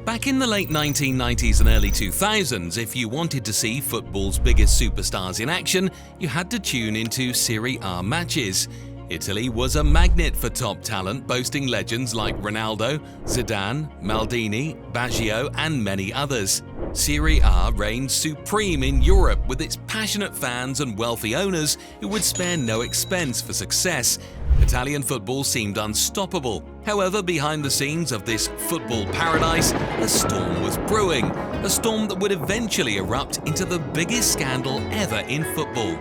Back in the late 1990s and early 2000s, if you wanted to see football's biggest superstars in action, you had to tune into Serie A matches. Italy was a magnet for top talent, boasting legends like Ronaldo, Zidane, Maldini, Baggio, and many others. Serie A reigned supreme in Europe with its passionate fans and wealthy owners who would spare no expense for success. Italian football seemed unstoppable. However, behind the scenes of this football paradise, a storm was brewing, a storm that would eventually erupt into the biggest scandal ever in football.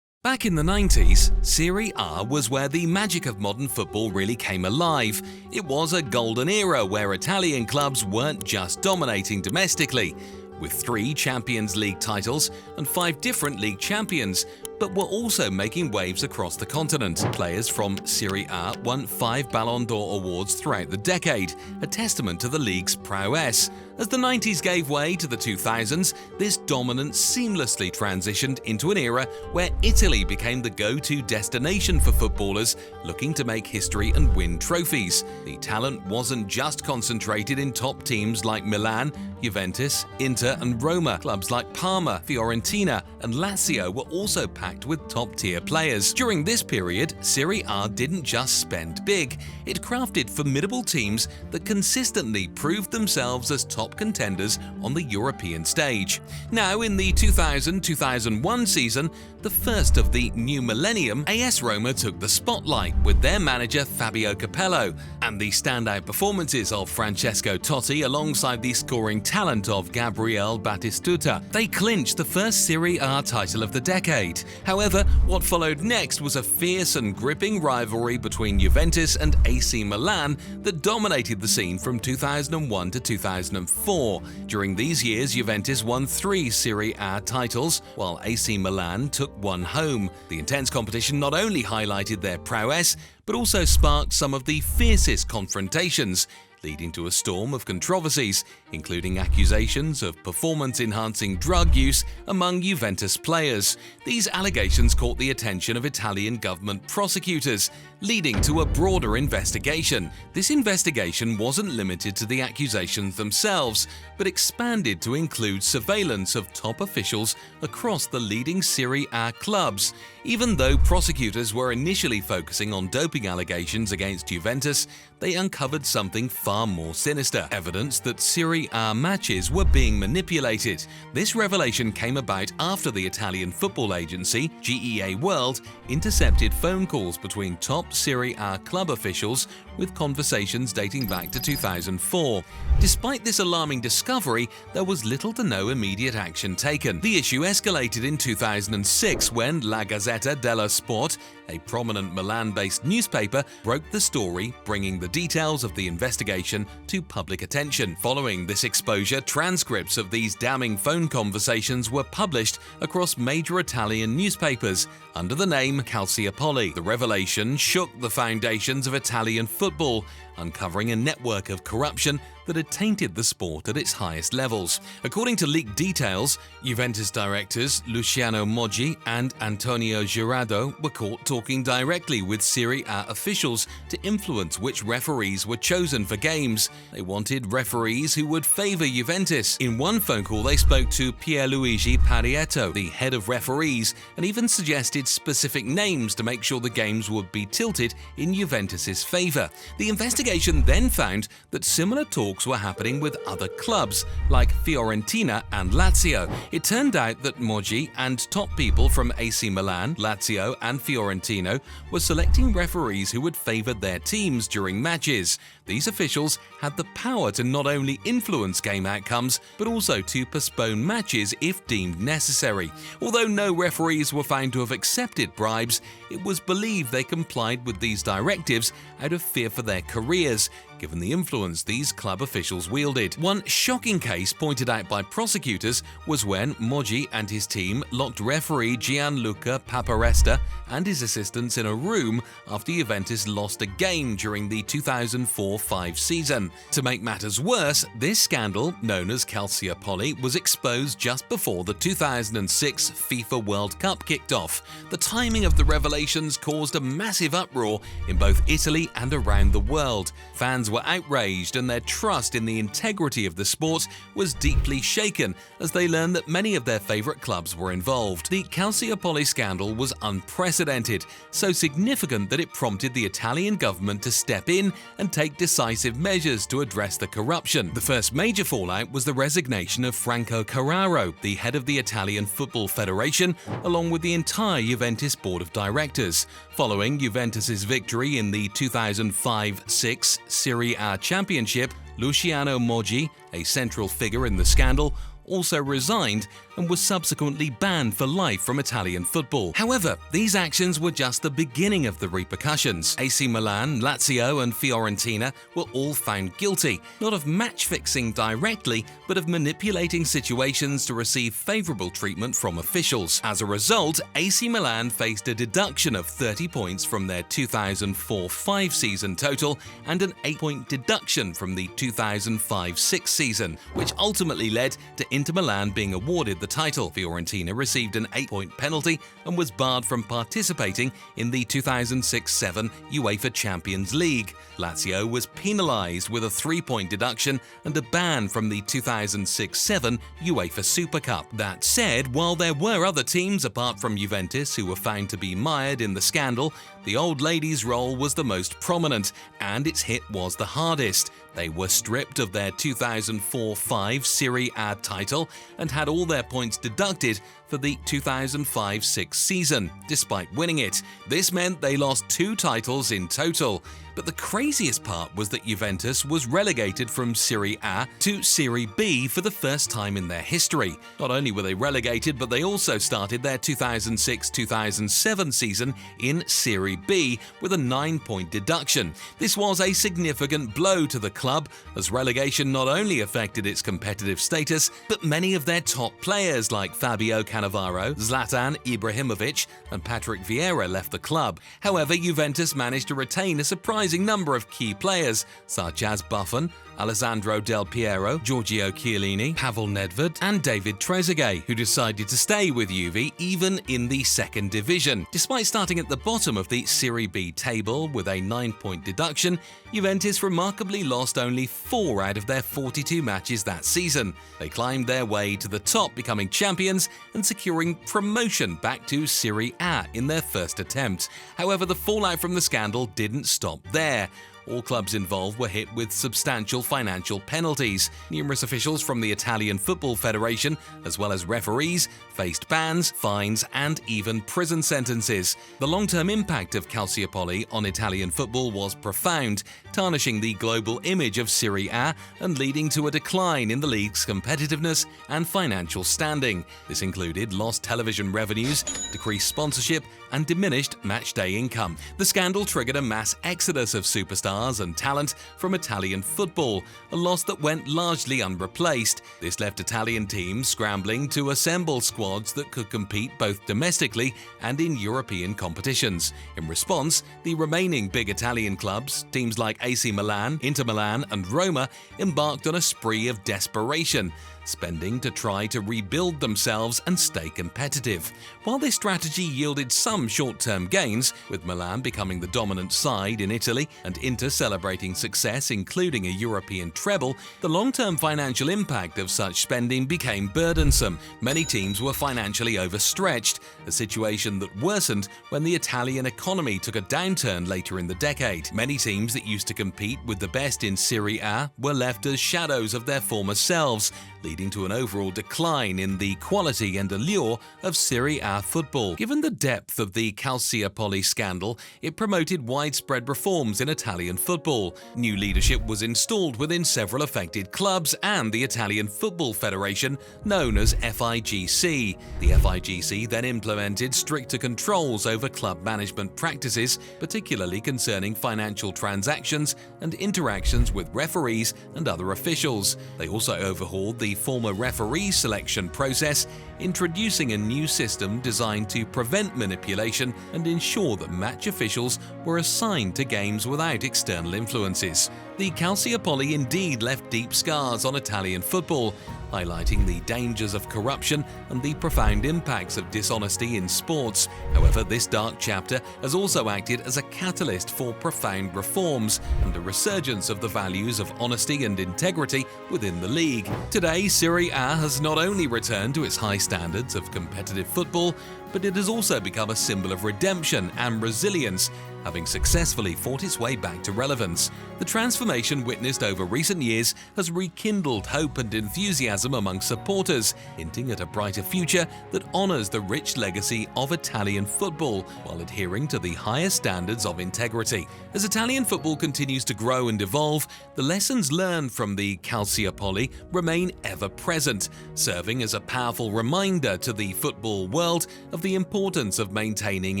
Back in the 90s, Serie A was where the magic of modern football really came alive. It was a golden era where Italian clubs weren't just dominating domestically, with 3 Champions League titles and 5 different league champions, but were also making waves across the continent. Players from Serie A won 5 Ballon d'Or awards throughout the decade, a testament to the league's prowess. As the 90s gave way to the 2000s, this dominance seamlessly transitioned into an era where Italy became the go-to destination for footballers looking to make history and win trophies. The talent wasn't just concentrated in top teams like Milan, Juventus, Inter, and Roma. Clubs like Parma, Fiorentina, and Lazio were also packed with top-tier players. During this period, Serie A didn't just spend big. It crafted formidable teams that consistently proved themselves as top contenders on the European stage. Now, in the 2000-2001 season, the first of the new millennium, AS Roma took the spotlight with their manager Fabio Capello, and the standout performances of Francesco Totti alongside the scoring talent of Gabriele Batistuta. They clinched the first Serie A title of the decade. However, what followed next was a fierce and gripping rivalry between Juventus and AC Milan that dominated the scene from 2001 to 2004. During these years, Juventus won 3 Serie A titles, while AC Milan took 1 home. The intense competition not only highlighted their prowess, but also sparked some of the fiercest confrontations, leading to a storm of controversies, including accusations of performance-enhancing drug use among Juventus players. These allegations caught the attention of Italian government prosecutors, leading to a broader investigation. This investigation wasn't limited to the accusations themselves, but expanded to include surveillance of top officials across the leading Serie A clubs. Even though prosecutors were initially focusing on doping allegations against Juventus, they uncovered something far more sinister: evidence that Serie A matches were being manipulated. This revelation came about after the Italian football agency, GEA World, intercepted phone calls between top Serie A club officials with conversations dating back to 2004. Despite this alarming discovery, there was little to no immediate action taken. The issue escalated in 2006 when La Gazzetta dello Sport, a prominent Milan-based newspaper, broke the story, bringing the details of the investigation to public attention. Following this exposure, transcripts of these damning phone conversations were published across major Italian newspapers under the name Calciopoli. The revelation shook the foundations of Italian football, uncovering a network of corruption that had tainted the sport at its highest levels. According to leaked details, Juventus directors Luciano Moggi and Antonio Girardo were caught talking directly with Serie A officials to influence which referees were chosen for games. They wanted referees who would favor Juventus. In one phone call, they spoke to Pierluigi Parietto, the head of referees, and even suggested specific names to make sure the games would be tilted in Juventus's favor. The investigation then found that similar talks were happening with other clubs like Fiorentina and Lazio. It turned out that Moggi and top people from AC Milan, Lazio, and Fiorentina were selecting referees who would favor their teams during matches. These officials had the power to not only influence game outcomes, but also to postpone matches if deemed necessary. Although no referees were found to have accepted bribes, it was believed they complied with these directives out of fear for their careers, given the influence these club officials wielded. One shocking case pointed out by prosecutors was when Moggi and his team locked referee Gianluca Paparesta and his assistants in a room after Juventus lost a game during the 2004-05 season. To make matters worse, this scandal, known as Calciopoli, was exposed just before the 2006 FIFA World Cup kicked off. The timing of the revelations caused a massive uproar in both Italy and around the world. Fans were outraged and their trust in the integrity of the sport was deeply shaken as they learned that many of their favourite clubs were involved. The Calciopoli scandal was unprecedented, so significant that it prompted the Italian government to step in and take decisive measures to address the corruption. The first major fallout was the resignation of Franco Carraro, the head of the Italian Football Federation, along with the entire Juventus board of directors. Following Juventus's victory in the 2005-06 Serie A championship, Luciano Moggi, a central figure in the scandal, also resigned and was subsequently banned for life from Italian football. However, these actions were just the beginning of the repercussions. AC Milan, Lazio and Fiorentina were all found guilty, not of match-fixing directly, but of manipulating situations to receive favourable treatment from officials. As a result, AC Milan faced a deduction of 30 points from their 2004-05 season total and an 8-point deduction from the 2005-06 season, which ultimately led to Inter Milan being awarded the title. Fiorentina received an 8-point penalty and was barred from participating in the 2006-07 UEFA Champions League. Lazio was penalised with a 3-point deduction and a ban from the 2006-07 UEFA Super Cup. That said, while there were other teams apart from Juventus who were found to be mired in the scandal, the old ladies' role was the most prominent, and its hit was the hardest. They were stripped of their 2004-05 Serie A title and had all their points deducted for the 2005-06 season, despite winning it. This meant they lost 2 titles in total. But the craziest part was that Juventus was relegated from Serie A to Serie B for the first time in their history. Not only were they relegated, but they also started their 2006-2007 season in Serie B with a 9-point deduction. This was a significant blow to the club, as relegation not only affected its competitive status, but many of their top players like Fabio Cannavaro, Zlatan Ibrahimovic and Patrick Vieira left the club. However, Juventus managed to retain a surprising number of key players such as Buffon, Alessandro Del Piero, Giorgio Chiellini, Pavel Nedved and David Trezeguet, who decided to stay with Juve even in the second division. Despite starting at the bottom of the Serie B table with a 9-point deduction, Juventus remarkably lost only 4 out of their 42 matches that season. They climbed their way to the top, becoming champions and securing promotion back to Serie A in their first attempt. However, the fallout from the scandal didn't stop there. All clubs involved were hit with substantial financial penalties. Numerous officials from the Italian Football Federation, as well as referees, faced bans, fines, and even prison sentences. The long-term impact of Calciopoli on Italian football was profound, tarnishing the global image of Serie A and leading to a decline in the league's competitiveness and financial standing. This included lost television revenues, decreased sponsorship, and diminished matchday income. The scandal triggered a mass exodus of superstars and talent from Italian football, a loss that went largely unreplaced. This left Italian teams scrambling to assemble squads that could compete both domestically and in European competitions. In response, the remaining big Italian clubs, teams like AC Milan, Inter Milan and Roma, embarked on a spree of desperation, spending to try to rebuild themselves and stay competitive. While this strategy yielded some short-term gains, with Milan becoming the dominant side in Italy and Inter celebrating success including a European treble, the long-term financial impact of such spending became burdensome. Many teams were financially overstretched, a situation that worsened when the Italian economy took a downturn later in the decade. Many teams that used to compete with the best in Serie A were left as shadows of their former selves, leading leading to an overall decline in the quality and allure of Serie A football. Given the depth of the Calciopoli scandal, it promoted widespread reforms in Italian football. New leadership was installed within several affected clubs and the Italian Football Federation, known as FIGC. The FIGC then implemented stricter controls over club management practices, particularly concerning financial transactions and interactions with referees and other officials. They also overhauled the former referee selection process, introducing a new system designed to prevent manipulation and ensure that match officials were assigned to games without external influences. The Calciopoli indeed left deep scars on Italian football, highlighting the dangers of corruption and the profound impacts of dishonesty in sports. However, this dark chapter has also acted as a catalyst for profound reforms and a resurgence of the values of honesty and integrity within the league. Today, Serie A has not only returned to its high standards of competitive football, but it has also become a symbol of redemption and resilience, having successfully fought its way back to relevance. The transformation witnessed over recent years has rekindled hope and enthusiasm among supporters, hinting at a brighter future that honours the rich legacy of Italian football while adhering to the highest standards of integrity. As Italian football continues to grow and evolve, the lessons learned from the Calciopoli remain ever present, serving as a powerful reminder to the football world of the importance of maintaining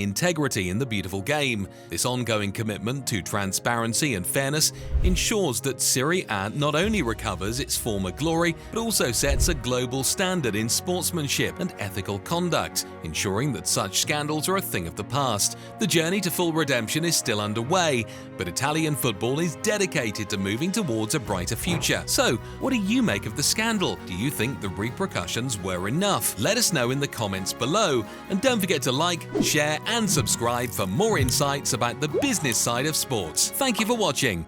integrity in the beautiful game. This ongoing commitment to transparency and fairness ensures that Serie A not only recovers its former glory, but also sets a global standard in sportsmanship and ethical conduct, ensuring that such scandals are a thing of the past. The journey to full redemption is still underway, but Italian football is dedicated to moving towards a brighter future. So, what do you make of the scandal? Do you think the repercussions were enough? Let us know in the comments below, and don't forget to like, share and subscribe for more insights about the business side of sports. Thank you for watching.